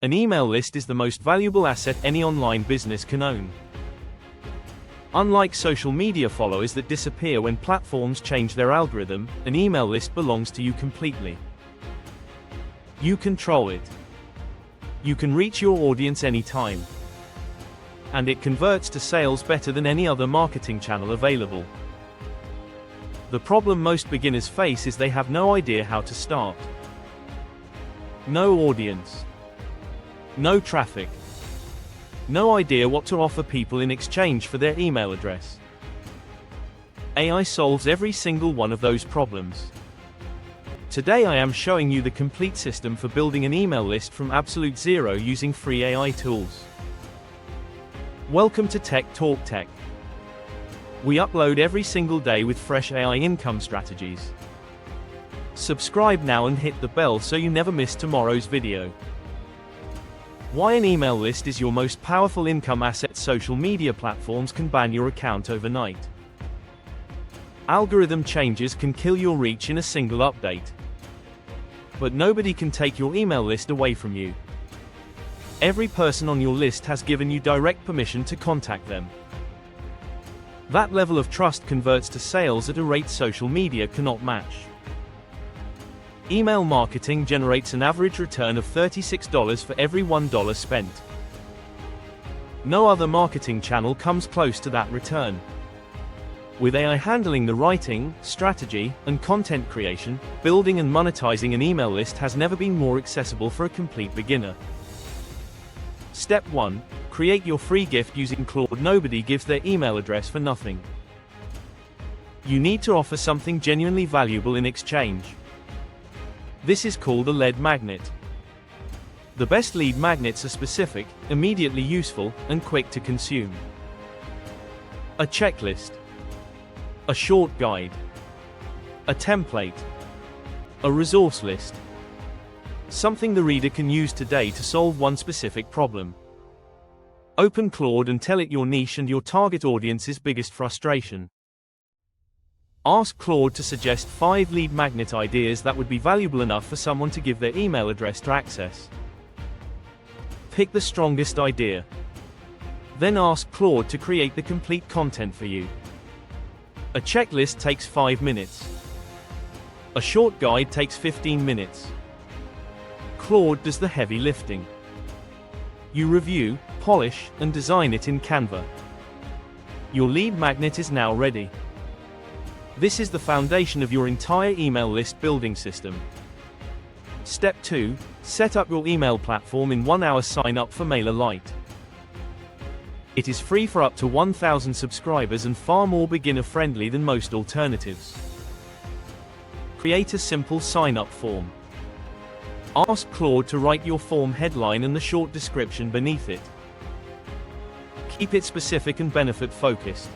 An email list is the most valuable asset any online business can own. Unlike social media followers that disappear when platforms change their algorithm, an email list belongs to you completely. You control it. You can reach your audience anytime. And it converts to sales better than any other marketing channel available. The problem most beginners face is they have no idea how to start. No audience. No traffic. No idea what to offer people in exchange for their email address. AI solves every single one of those problems. Today I am showing you the complete system for building an email list from absolute zero using free AI tools. Welcome to Tech Talk Tech. We upload every single day with fresh AI income strategies. Subscribe now and hit the bell so you never miss tomorrow's video. Why an email list is your most powerful income asset. Social media platforms can ban your account overnight. Algorithm changes can kill your reach in a single update. But nobody can take your email list away from you. Every person on your list has given you direct permission to contact them. That level of trust converts to sales at a rate social media cannot match. Email marketing generates an average return of $36 for every $1 spent. No other marketing channel comes close to that return. With AI handling the writing, strategy, and content creation, building and monetizing an email list has never been more accessible for a complete beginner. Step 1. Create your free gift using Claude. Nobody gives their email address for nothing. You need to offer something genuinely valuable in exchange. This is called a lead magnet. The best lead magnets are specific, immediately useful, and quick to consume. A checklist. A short guide. A template. A resource list. Something the reader can use today to solve one specific problem. Open Claude and tell it your niche and your target audience's biggest frustration. Ask Claude to suggest 5 lead magnet ideas that would be valuable enough for someone to give their email address to access. Pick the strongest idea. Then ask Claude to create the complete content for you. A checklist takes 5 minutes. A short guide takes 15 minutes. Claude does the heavy lifting. You review, polish, and design it in Canva. Your lead magnet is now ready. This is the foundation of your entire email list building system. Step 2. Set up your email platform in 1 hour. Sign up for MailerLite. It is free for up to 1,000 subscribers and far more beginner-friendly than most alternatives. Create a simple sign-up form. Ask Claude to write your form headline and the short description beneath it. Keep it specific and benefit-focused.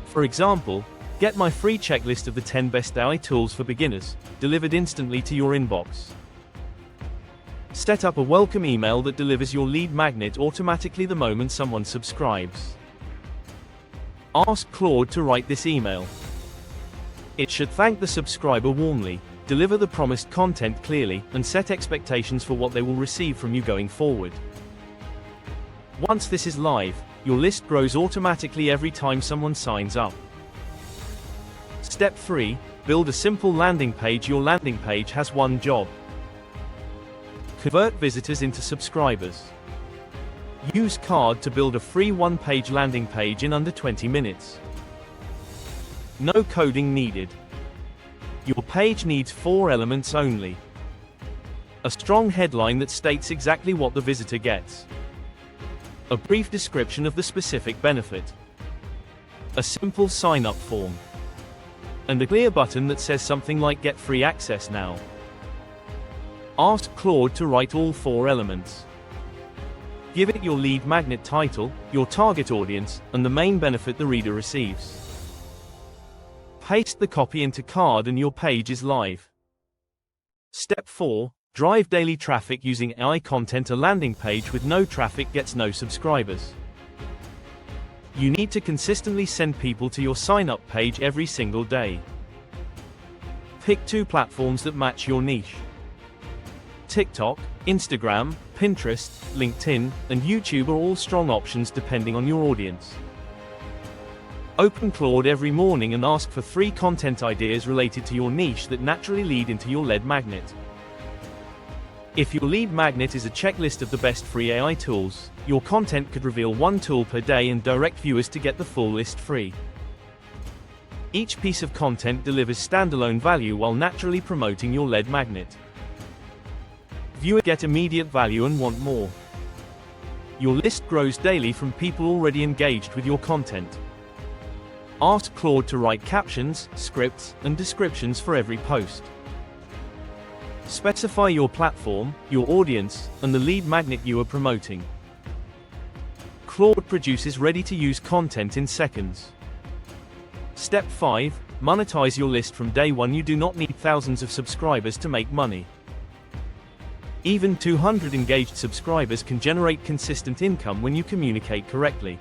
For example, get my free checklist of the 10 best AI tools for beginners, delivered instantly to your inbox. Set up a welcome email that delivers your lead magnet automatically the moment someone subscribes. Ask Claude to write this email. It should thank the subscriber warmly, deliver the promised content clearly, and set expectations for what they will receive from you going forward. Once this is live, your list grows automatically every time someone signs up. Step 3. Build a simple landing page. Your landing page has one job. Convert visitors into subscribers. Use Card to build a free one-page landing page in under 20 minutes. No coding needed. Your page needs 4 elements only. A strong headline that states exactly what the visitor gets. A brief description of the specific benefit. A simple sign-up form. And a clear button that says something like "Get free access now." Ask Claude to write all 4 elements. Give it your lead magnet title, your target audience, and the main benefit the reader receives. Paste the copy into Card and your page is live. Step 4. Drive daily traffic using AI content. A landing page with no traffic gets no subscribers. You need to consistently send people to your sign-up page every single day. Pick 2 platforms that match your niche. TikTok, Instagram, Pinterest, LinkedIn, and YouTube are all strong options depending on your audience. Open Claude every morning and ask for 3 content ideas related to your niche that naturally lead into your lead magnet. If your lead magnet is a checklist of the best free AI tools, your content could reveal 1 tool per day and direct viewers to get the full list free. Each piece of content delivers standalone value while naturally promoting your lead magnet. Viewers get immediate value and want more. Your list grows daily from people already engaged with your content. Ask Claude to write captions, scripts, and descriptions for every post. Specify your platform, your audience, and the lead magnet you are promoting. Claude produces ready-to-use content in seconds. Step 5. Monetize your list from day 1. You do not need thousands of subscribers to make money. Even 200 engaged subscribers can generate consistent income when you communicate correctly.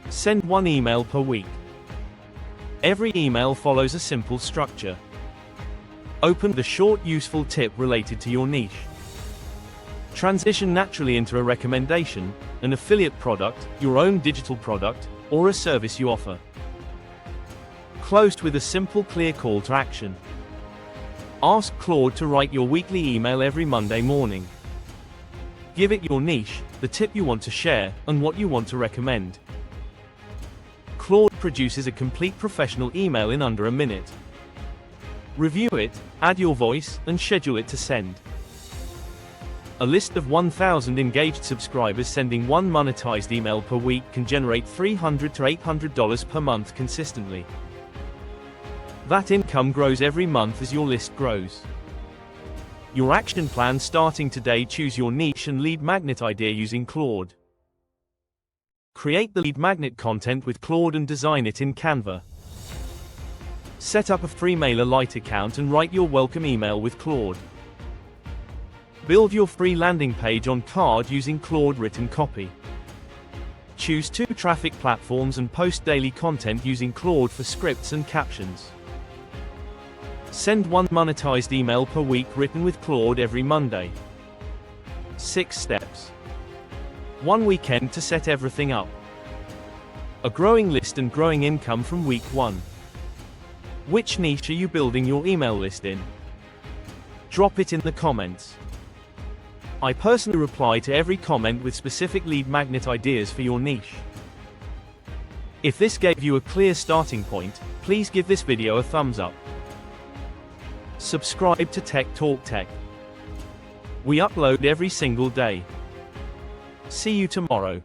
Send 1 email per week. Every email follows a simple structure. Open the short, useful tip related to your niche. Transition naturally into a recommendation, an affiliate product, your own digital product, or a service you offer. Closed with a simple, clear call to action. Ask Claude to write your weekly email every Monday morning. Give it your niche, the tip you want to share, and what you want to recommend. Claude produces a complete professional email in under a minute. Review it, add your voice, and schedule it to send. A list of 1,000 engaged subscribers sending 1 monetized email per week can generate $300 to $800 per month consistently. That income grows every month as your list grows. Your action plan starting today: choose your niche and lead magnet idea using Claude. Create the lead magnet content with Claude and design it in Canva. Set up a free MailerLite account and write your welcome email with Claude. Build your free landing page on Card using Claude written copy. Choose 2 traffic platforms and post daily content using Claude for scripts and captions. Send 1 monetized email per week written with Claude every Monday. 6 steps. 1 weekend to set everything up. A growing list and growing income from week 1. Which niche are you building your email list in? Drop it in the comments. I personally reply to every comment with specific lead magnet ideas for your niche. If this gave you a clear starting point, please give this video a thumbs up. Subscribe to Tech Talk Tech. We upload every single day. See you tomorrow.